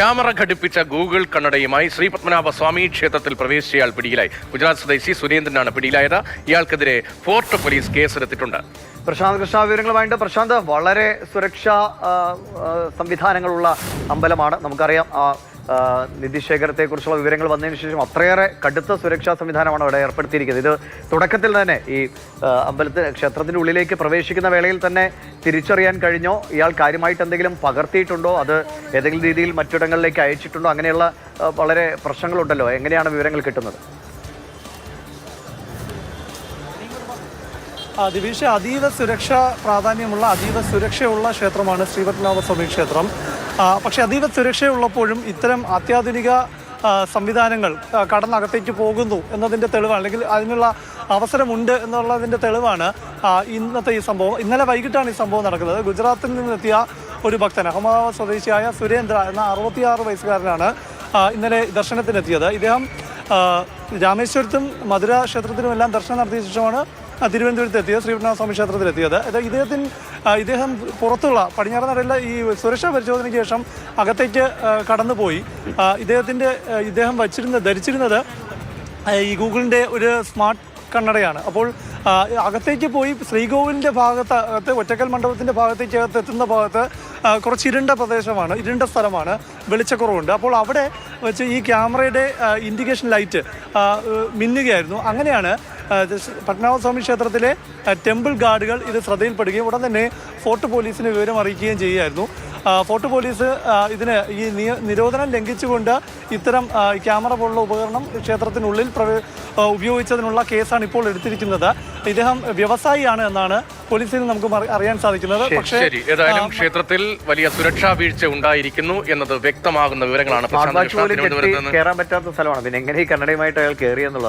Camera ഘടിപ്പിച്ച Google കണ്ണടയുമായി Shri Padmanabha സ്വാമി ക്ഷേത്രത്തിൽ പ്രവേശിച്ചയാൾ പിടിയിലായി. ഗുജറാത്ത് സ്വദേശി സുരേന്ദ്രനാണ് പിടിയിലായത്. ഇയാൾക്കെതിരെ ഫോർട്ട് പോലീസ് കേസെടുത്തിട്ടുണ്ട്. പ്രശാന്ത് കൃഷ്ണ വിവരങ്ങളുമായിട്ട്. പ്രശാന്ത്, വളരെ സുരക്ഷാ സംവിധാനങ്ങളുള്ള അമ്പലമാണ്. നമുക്കറിയാം നിധിശേഖരത്തെ കുറിച്ചുള്ള വിവരങ്ങൾ വന്നതിന് ശേഷം അത്രയേറെ കടുത്ത സുരക്ഷാ സംവിധാനമാണ് അവിടെ ഏർപ്പെടുത്തിയിരിക്കുന്നത്. ഇത് തുടക്കത്തിൽ തന്നെ ഈ ക്ഷേത്രത്തിന്റെ ഉള്ളിലേക്ക് പ്രവേശിക്കുന്ന വേളയിൽ തന്നെ തിരിച്ചറിയാൻ കഴിഞ്ഞോ? ഇയാൾ കാര്യമായിട്ട് എന്തെങ്കിലും പകർത്തിയിട്ടുണ്ടോ? അത് ഏതെങ്കിലും രീതിയിൽ മറ്റിടങ്ങളിലേക്ക് അയച്ചിട്ടുണ്ടോ? അങ്ങനെയുള്ള വളരെ പ്രശ്നങ്ങളുണ്ടല്ലോ. എങ്ങനെയാണ് വിവരങ്ങൾ കിട്ടുന്നത്? ദിവിഷ, അതീവ സുരക്ഷാ പ്രാധാന്യമുള്ള അതീവ സുരക്ഷയുള്ള ക്ഷേത്രമാണ് ശ്രീ പത്മനാഭസ്വാമി ക്ഷേത്രം. പക്ഷേ അതീവ സുരക്ഷയുള്ളപ്പോഴും ഇത്തരം അത്യാധുനിക സംവിധാനങ്ങൾ കടന്നകത്തേക്ക് പോകുന്നു എന്നതിൻ്റെ തെളിവാണ്, അല്ലെങ്കിൽ അതിനുള്ള അവസരമുണ്ട് എന്നുള്ളതിൻ്റെ തെളിവാണ് ഇന്നത്തെ ഈ സംഭവം. ഇന്നലെ വൈകിട്ടാണ് ഈ സംഭവം നടക്കുന്നത്. ഗുജറാത്തിൽ നിന്നെത്തിയ ഒരു ഭക്തൻ, അഹമ്മദാബാദ് സ്വദേശിയായ സുരേന്ദ്ര എന്ന 66 വയസ്സുകാരനാണ് ഇന്നലെ ദർശനത്തിനെത്തിയത്. ഇദ്ദേഹം രാമേശ്വരത്തും മധുര ക്ഷേത്രത്തിനുമെല്ലാം ദർശനം നടത്തിയ ശേഷമാണ് തിരുവനന്തപുരത്ത് എത്തിയത്, ശ്രീപത്മനാഭസ്വാമി ക്ഷേത്രത്തിലെത്തിയത്. ഇദ്ദേഹം പുറത്തുള്ള പടിഞ്ഞാറൻ നടയിലെ ഈ സുരക്ഷാ പരിശോധനയ്ക്ക് ശേഷം അകത്തേക്ക് കടന്നുപോയി. ഇദ്ദേഹം ധരിച്ചിരുന്നത് ഈ ഗൂഗിളിൻ്റെ ഒരു സ്മാർട്ട് കണ്ണടയാണ്. അപ്പോൾ അകത്തേക്ക് പോയി ശ്രീകോവിലിൻ്റെ ഭാഗത്ത് ഒറ്റക്കൽ മണ്ഡപത്തിൻ്റെ ഭാഗത്തേക്ക് എത്തുന്ന ഭാഗത്ത് കുറച്ച് ഇരുണ്ട പ്രദേശമാണ്, ഇരുണ്ട സ്ഥലമാണ്, വെളിച്ചക്കുറവുണ്ട്. അപ്പോൾ അവിടെ വെച്ച് ഈ ക്യാമറയുടെ ഇൻഡിക്കേഷൻ ലൈറ്റ് മിന്നുകയായിരുന്നു. അങ്ങനെയാണ് പത്മനാഭസ്വാമി ക്ഷേത്രത്തിലെ ടെമ്പിൾ ഗാർഡുകൾ ഇത് ശ്രദ്ധയിൽപ്പെടുകയും ഉടൻ തന്നെ ഫോർട്ട് പോലീസിന് വിവരം അറിയിക്കുകയും ചെയ്യുകയായിരുന്നു. ഫോർട്ട് പോലീസ് ഇതിന് ഈ നിരോധനം ലംഘിച്ചുകൊണ്ട് ഇത്തരം ക്യാമറ പോലുള്ള ഉപകരണം ക്ഷേത്രത്തിനുള്ളിൽ ഉപയോഗിച്ചതിനുള്ള കേസാണ് ഇപ്പോൾ എടുത്തിരിക്കുന്നത്. ഇദ്ദേഹം വ്യവസായിയാണ് എന്നാണ് പോലീസിൽ നമുക്ക് അറിയാൻ സാധിക്കുന്നത്. പക്ഷേ ഏതായാലും ക്ഷേത്രത്തിൽ വലിയ സുരക്ഷാ വീഴ്ച ഉണ്ടായിരിക്കുന്നു എന്നത് വ്യക്തമാകുന്ന വിവരങ്ങളാണ്. കയറാൻ പറ്റാത്ത സ്ഥലമാണ്, പിന്നെ എങ്ങനെ ഈ കണ്ണടയുമായിട്ട് അയാൾ കയറിയെന്നുള്ളതാണ്.